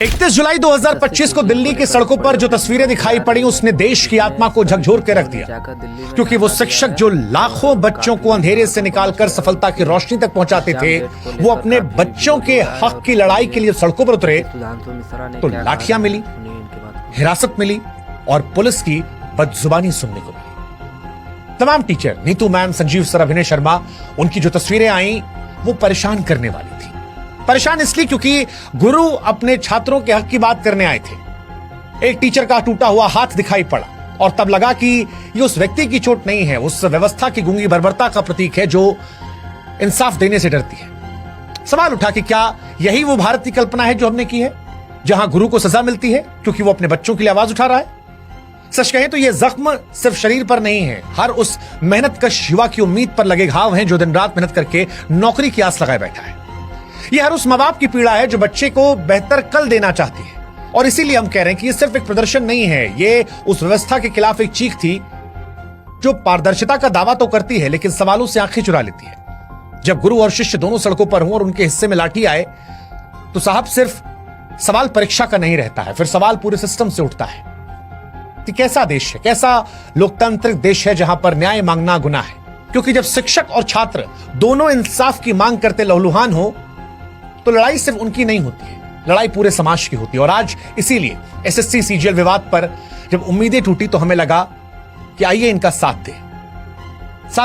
31 जुलाई 2025 को दिल्ली की सड़कों पर जो तस्वीरें दिखाई पड़ी उसने देश की आत्मा को झकझोर के रख दिया, क्योंकि वो शिक्षक जो लाखों बच्चों को अंधेरे से निकालकर सफलता की रोशनी तक पहुंचाते थे, वो अपने बच्चों के हक की लड़ाई के लिए सड़कों पर उतरे तो लाठियां मिली, हिरासत मिली और पुलिस की बदजुबानी सुनने को मिली। तमाम teacher, Neetu ma'am, Sanjeev sir, अभिनय शर्मा, उनकी जो तस्वीरें आई वो परेशान करने वाली थी। परेशान इसलिए क्योंकि गुरु अपने छात्रों के हक की बात करने आए थे। एक टीचर का टूटा हुआ हाथ दिखाई पड़ा और तब लगा कि ये उस व्यक्ति की चोट नहीं है, उस व्यवस्था की गूंगी बर्बरता का प्रतीक है जो इंसाफ देने से डरती है। सवाल उठा कि क्या यही वो भारत की कल्पना है जो हमने की है, जहां गुरु को सजा मिलती है क्योंकि वो अपने बच्चों के लिए आवाज उठा रहा है? सच कहें तो ये जख्म सिर्फ शरीर पर नहीं है, हर उस मेहनतकश युवा की उम्मीद पर लगे घाव हैं जो दिन रात मेहनत करके नौकरी की आस लगाए बैठा है। ये हर उस मां बाप की पीड़ा है जो बच्चे को बेहतर कल देना चाहती है। और इसीलिए हम कह रहे हैं कि ये सिर्फ एक प्रदर्शन नहीं है, ये उस व्यवस्था के खिलाफ एक चीख थी जो पारदर्शिता का दावा तो करती है लेकिन सवालों से आंखें चुरा लेती है। जब गुरु और शिष्य दोनों सड़कों पर हों और उनके हिस्से में लाठी आए तो साहब सिर्फ सवाल परीक्षा का नहीं रहता है, फिर सवाल पूरे सिस्टम से उठता है कि कैसा देश है, कैसा लोकतांत्रिक देश है जहां पर न्याय मांगना गुनाह है। क्योंकि जब शिक्षक और छात्र दोनों इंसाफ की मांग करते लहूलुहान हो तो लड़ाई सिर्फ उनकी नहीं होती है, लड़ाई पूरे समाज की होती है। और आज इसीलिए एसएससी सीजीएल विवाद पर जब उम्मीदें टूटी तो हमें लगा कि आइए इनका साथ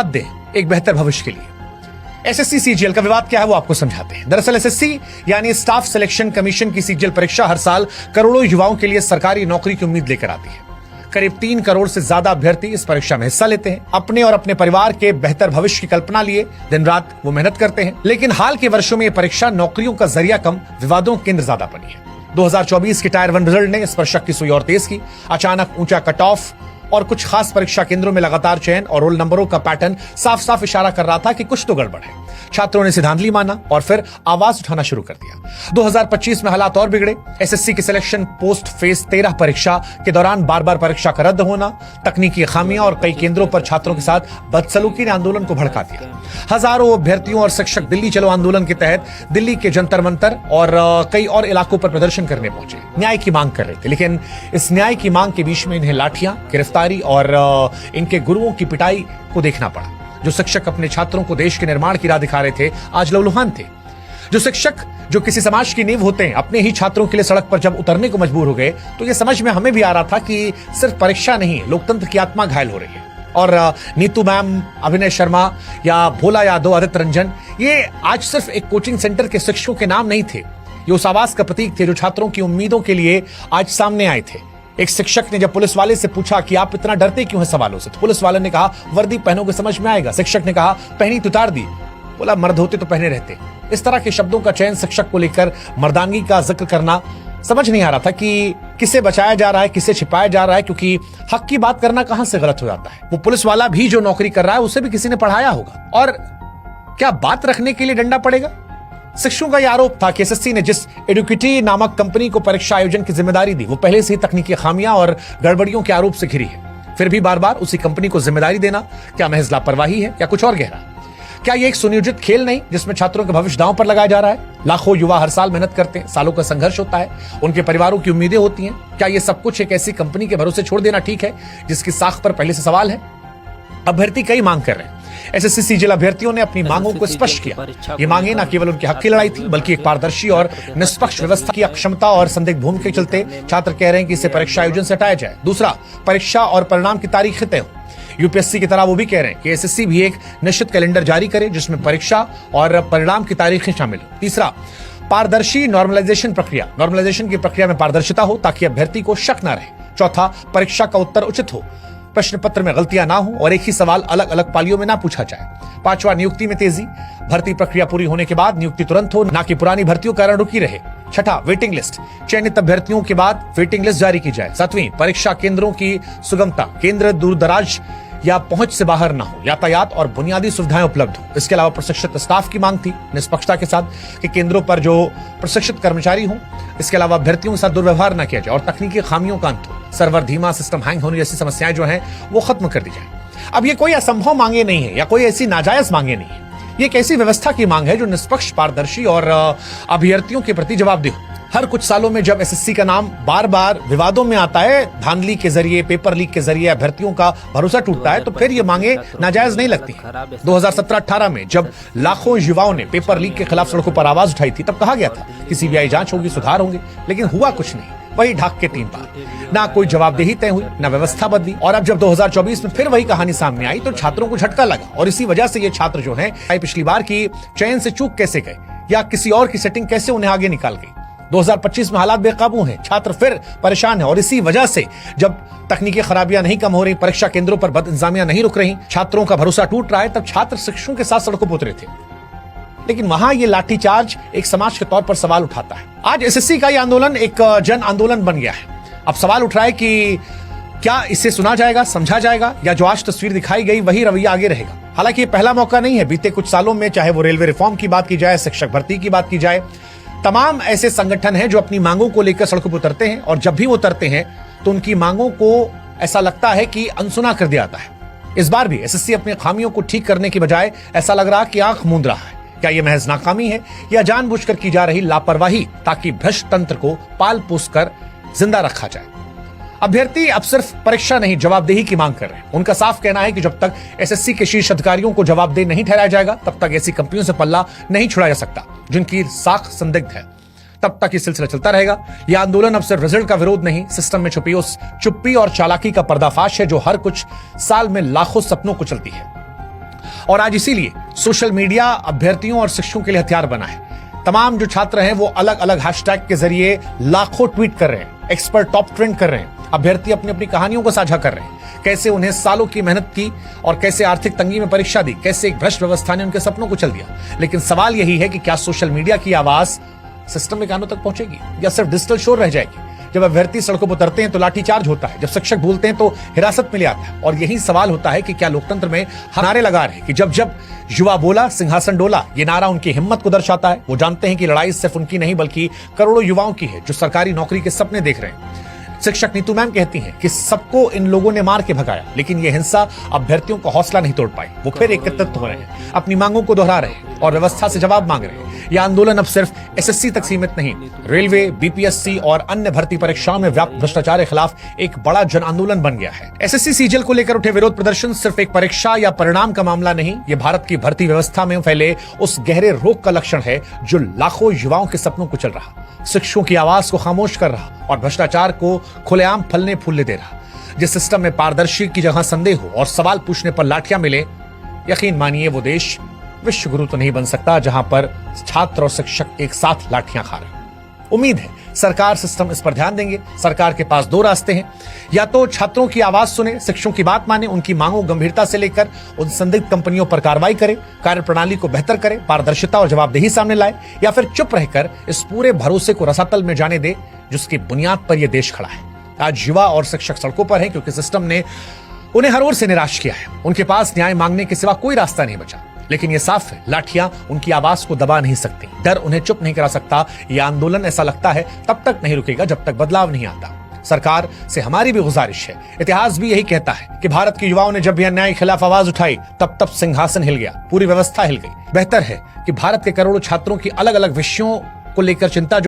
दे एक बेहतर भविष्य के लिए। एसएससी सीजीएल का विवाद क्या है वो आपको समझाते हैं। दरअसल एसएससी यानी स्टाफ सिलेक्शन कमीशन की सीजीएल परीक्षा हर साल करोड़ों युवाओं के लिए सरकारी नौकरी की उम्मीद लेकर आती है। करीब 3 करोड़ से ज्यादा अभ्यर्थी इस परीक्षा में हिस्सा लेते हैं। अपने और अपने परिवार के बेहतर भविष्य की कल्पना लिए दिन रात वो मेहनत करते हैं। लेकिन हाल के वर्षों में ये परीक्षा नौकरियों का जरिया कम, विवादों केंद्र ज्यादा बनी है। 2024 के टायर 1 रिजल्ट ने इस पर शक की सुई और तेज की। अचानक ऊंचा कट ऑफ और कुछ खास परीक्षा केंद्रों में लगातार चयन और रोल नंबरों का पैटर्न साफ साफ इशारा कर रहा था कि कुछ तो गड़बड़ है। छात्रों ने सिद्धांतली माना और फिर आवाज उठाना शुरू कर दिया। 2025 में हालात और बिगड़े। एसएससी की सिलेक्शन पोस्ट फेज 13 परीक्षा के दौरान बार बार परीक्षा का रद्द होना, तकनीकी खामियां और कई केंद्रों पर छात्रों के साथ बदसलूकी ने आंदोलन को भड़का दिया। हजारों अभ्यर्थियों और शिक्षक दिल्ली चलो आंदोलन के तहत दिल्ली के जंतर मंतर और कई और इलाकों पर प्रदर्शन करने पहुंचे, न्याय की मांग कर रहे थे। लेकिन इस न्याय की मांग के बीच में इन्हें लाठियां, गिरफ्तारी और इनके गुरुओं की पिटाई को देखना पड़ा। जो शिक्षक अपने छात्रों को देश के निर्माण की राह दिखा रहे थे आज लहूलुहान थे। जो शिक्षक जो किसी समाज की नींव होते हैं अपने ही छात्रों के लिए सड़क पर जब उतरने को मजबूर हो गए तो यह समझ में हमें भी आ रहा था कि सिर्फ परीक्षा नहीं, लोकतंत्र की आत्मा घायल हो रही है। और नीतू मैम, अभिनय शर्मा या भोला यादव, आदित्य रंजन, ये आज सिर्फ एक कोचिंग सेंटर के शिक्षकों के नाम नहीं थे, ये उस आवाज का प्रतीक थे जो छात्रों की उम्मीदों के लिए आज सामने आए थे। एक शिक्षक ने जब पुलिस वाले से पूछा कि आप इतना डरते क्यों हैं सवालों से, तो पुलिस वाले ने कहा वर्दी पहनोगे समझ में आएगा। शिक्षक ने कहा पहनी तो उतार दी, बोला मर्द होते तो पहने रहते। इस तरह के शब्दों का चयन शिक्षक को लेकर मर्दानगी का जिक्र करना, समझ नहीं आ रहा था कि किसे बचाया जा रहा है, किसे छिपाया जा रहा है, क्योंकि हक की बात करना कहां से गलत हो जाता है। वो पुलिस वाला भी जो नौकरी कर रहा है उसे भी किसी ने पढ़ाया होगा। और क्या बात रखने के लिए डंडा पड़ेगा? शिक्षकों का यह आरोप था कि एसएससी ने जिस एडुकेटी नामक कंपनी को परीक्षा आयोजन की जिम्मेदारी दी वो पहले से ही तकनीकी खामियां और गड़बड़ियों के आरोप से घिरी है। फिर भी बार बार उसी कंपनी को जिम्मेदारी देना क्या महज लापरवाही है या कुछ और गहरा? क्या ये एक सुनियोजित खेल नहीं जिसमें छात्रों का भविष्य दांव पर लगाया जा रहा है? लाखों युवा हर साल मेहनत करते हैं, सालों का संघर्ष होता है, उनके परिवारों की उम्मीदें होती हैं। क्या ये सब कुछ एक ऐसी कंपनी के भरोसे छोड़ देना ठीक है जिसकी साख पर पहले से सवाल है? अभ्यर्थी कई मांग कर रहे हैं। एसएससी सीजीएल अभ्यर्थियों ने अपनी मांगों को स्पष्ट किया। ये मांगे न केवल उनके हक की लड़ाई थी बल्कि एक पारदर्शी और निष्पक्ष व्यवस्था की अक्षमता और संदिग्ध भूमि के चलते छात्र कह रहे हैं कि इसे परीक्षा आयोजन से हटाया जाए। दूसरा, परीक्षा और परिणाम की तारीखें तय हो। यूपीएससी की तरह वो भी कह रहे हैं कि एसएससी भी एक निश्चित कैलेंडर जारी करे जिसमें परीक्षा और परिणाम की तारीखें शामिल हो। तीसरा, पारदर्शी नॉर्मलाइजेशन प्रक्रिया, नॉर्मलाइजेशन की प्रक्रिया में पारदर्शिता हो ताकि अभ्यर्थी को शक न रहे। चौथा, परीक्षा का उत्तर उचित हो, प्रश्न पत्र में गलतियां ना हो और एक ही सवाल अलग अलग पालियों में ना पूछा जाए। पांचवा, नियुक्ति में तेजी, भर्ती प्रक्रिया पूरी होने के बाद नियुक्ति तुरंत हो, ना कि पुरानी भर्तियों के कारण रुकी रहे। छठा, वेटिंग लिस्ट, चयनित अभ्यर्थियों के बाद वेटिंग लिस्ट जारी की जाए। सातवीं, परीक्षा केंद्रों की सुगमता, केंद्र दूर दराज या पहुंच से बाहर ना हो, यातायात और बुनियादी सुविधाएं उपलब्ध हो। इसके अलावा प्रशिक्षित स्टाफ की मांग थी निष्पक्षता के साथ कि केंद्रों पर जो प्रशिक्षित कर्मचारी हों, इसके अलावा अभ्यर्थियों के साथ दुर्व्यवहार न किया जाए और तकनीकी खामियों का अंत हो। सर्वर धीमा, सिस्टम हैंग होने जैसी समस्याएं जो हैं वो खत्म कर दी जाए। अब ये कोई असंभव मांगे नहीं है या कोई ऐसी नाजायज मांगे नहीं है, ये एक ऐसी व्यवस्था की मांग है जो निष्पक्ष, पारदर्शी और अभ्यर्थियों के प्रति जवाबदेह हो। हर कुछ सालों में जब एसएससी का नाम बार बार विवादों में आता है, धांधली के जरिए, पेपर लीक के जरिए अभ्यर्थियों का भरोसा टूटता है, तो फिर ये मांगे नाजायज नहीं लगती। 2017-18 में जब लाखों युवाओं ने पेपर लीक के खिलाफ सड़कों पर आवाज उठाई थी, तब कहा गया था कि सीबीआई जांच होगी, सुधार होंगे, लेकिन हुआ कुछ नहीं। वही ढाक के 3 बार, ना कोई जवाबदेही तय हुई, ना व्यवस्था बदली। और अब जब 2024 में फिर वही कहानी सामने आई तो छात्रों को झटका लगा, और इसी वजह से ये छात्र जो हैं पिछली बार की चयन से चूक कैसे गए या किसी और की सेटिंग कैसे उन्हें आगे निकाल गई। 2025 में हालात बेकाबू हैं, छात्र फिर परेशान है, और इसी वजह से जब तकनीकी खराबियां नहीं कम हो रही, परीक्षा केंद्रों पर बदइंतजामियां नहीं रुक रही, छात्रों का भरोसा टूट रहा है, तब छात्र शिक्षकों के साथ सड़कों पर उतरे थे। लेकिन वहां ये लाठीचार्ज एक समाज के तौर पर सवाल उठाता है। आज एसएससी का ये आंदोलन एक जन आंदोलन बन गया है। अब सवाल उठ रहा है कि क्या इसे सुना जाएगा, समझा जाएगा, या जो आज तस्वीर दिखाई गई वही रवैया आगे रहेगा। हालांकि ये पहला मौका नहीं है। बीते कुछ सालों में, चाहे वो रेलवे रिफॉर्म की बात की जाए, शिक्षक भर्ती की बात की जाए, तमाम ऐसे संगठन हैं जो अपनी मांगों को लेकर सड़कों पर उतरते हैं, और जब भी वो उतरते हैं तो उनकी मांगों को ऐसा लगता है कि अनसुना कर दिया जाता है। इस बार भी एसएससी अपनी खामियों को ठीक करने की बजाय ऐसा लग रहा कि आंख मूंद रहा है। क्या यह महज नाकामी है या जानबूझकर की जा रही लापरवाही, ताकि भ्रष्ट तंत्र को पाल पोस कर जिंदा रखा जाए? अभ्यर्थी अब सिर्फ परीक्षा नहीं, जवाबदेही की मांग कर रहे हैं। उनका साफ कहना है कि जब तक एसएससी के शीर्ष अधिकारियों को जवाबदेह नहीं ठहराया जाएगा, तब तक ऐसी कंपनियों से पल्ला नहीं छुड़ाया जा सकता जिनकी साख संदिग्ध है। तब तक ये सिलसिला चलता रहेगा। यह आंदोलन अब सिर्फ रिजल्ट का विरोध नहीं, सिस्टम में छुपी उस चुप्पी और चालाकी का पर्दाफाश है जो हर कुछ साल में लाखों सपनों को चलती है। और आज इसीलिए सोशल मीडिया अभ्यर्थियों और शिक्षकों के लिए हथियार बना है। तमाम जो छात्र हैं वो अलग अलग हैशटैग के जरिए लाखों ट्वीट कर रहे हैं, एक्सपर्ट टॉप ट्रेंड कर रहे हैं, अभ्यर्थी अपनी अपनी कहानियों को साझा कर रहे हैं, कैसे उन्हें सालों की मेहनत की और कैसे आर्थिक तंगी में परीक्षा दी, कैसे एक भ्रष्ट व्यवस्था ने उनके सपनों को चल दिया। लेकिन सवाल यही है कि क्या सोशल मीडिया की आवाज सिस्टम के कानों तक पहुंचेगी या सिर्फ डिजिटल शोर रह जाएगी? जब अभ्यर्थी सड़कों पर उतरते हैं तो लाठीचार्ज होता है, जब शिक्षक बोलते हैं तो हिरासत में ले आता है। और यही सवाल होता है कि क्या लोकतंत्र में नारे लगा रहे कि जब जब युवा बोला सिंहासन डोला, ये नारा उनकी हिम्मत को दर्शाता है। वो जानते हैं कि लड़ाई सिर्फ उनकी नहीं बल्कि करोड़ों युवाओं की है जो सरकारी नौकरी के सपने देख रहे हैं। शिक्षक नीतू मैम कहती हैं कि सबको इन लोगों ने मार के भगाया, लेकिन ये हिंसा अभ्यर्थियों का हौसला नहीं तोड़ पाई। वो फिर एकत्रित हो रहे हैं, अपनी मांगों को दोहरा रहे हैं और व्यवस्था से जवाब मांग रहे हैं। यह आंदोलन अब सिर्फ एसएससी तक सीमित नहीं, रेलवे, बीपीएससी और अन्य भर्ती परीक्षाओं में व्याप्त भ्रष्टाचार के खिलाफ एक बड़ा जन आंदोलन बन गया है। एसएससी सीजीएल को लेकर उठे विरोध प्रदर्शन सिर्फ एक परीक्षा या परिणाम का मामला नहीं, ये भारत की भर्ती व्यवस्था में फैले उस गहरे रोग का लक्षण है जो लाखों युवाओं के सपनों को चल रहा, शिक्षकों की आवाज को खामोश कर रहा और भ्रष्टाचार को खुलेआम फलने फूलने दे रहा। जिस सिस्टम में पारदर्शी की जगह संदेह हो और सवाल पूछने पर लाठियां मिले, यकीन मानिए वो देश विश्व गुरु तो नहीं बन सकता जहां पर छात्र और शिक्षक एक साथ लाठियां खा रहे। उम्मीद है सरकार, सिस्टम इस पर ध्यान देंगे। सरकार के पास 2 रास्ते हैं, या तो छात्रों की आवाज सुने, शिक्षकों की बात माने, उनकी मांगों गंभीरता से लेकर उन संदिग्ध कंपनियों पर कार्रवाई करे, कार्यप्रणाली को बेहतर करे, पारदर्शिता और जवाबदेही सामने लाए, या फिर चुप रहकर इस पूरे भरोसे को रसातल में जाने दे जिसकी बुनियाद पर यह देश खड़ा है। आज युवा और शिक्षक सड़कों पर हैं क्योंकि सिस्टम ने उन्हें हर ओर से निराश किया है। उनके पास न्याय मांगने के सिवा कोई रास्ता नहीं बचा। लेकिन यह साफ है, लाठियां उनकी आवाज को दबा नहीं सकती, डर उन्हें चुप नहीं करा सकता। यह आंदोलन, ऐसा लगता है, तब तक नहीं रुकेगा जब तक बदलाव नहीं आता। सरकार से हमारी भी गुजारिश है, इतिहास भी यही कहता है कि भारत के युवाओं ने जब भी अन्याय के खिलाफ आवाज उठाई तब सिंहासन हिल गया, पूरी व्यवस्था हिल गई। बेहतर है कि भारत के करोड़ों छात्रों की अलग अलग विषयों को लेकर चिंता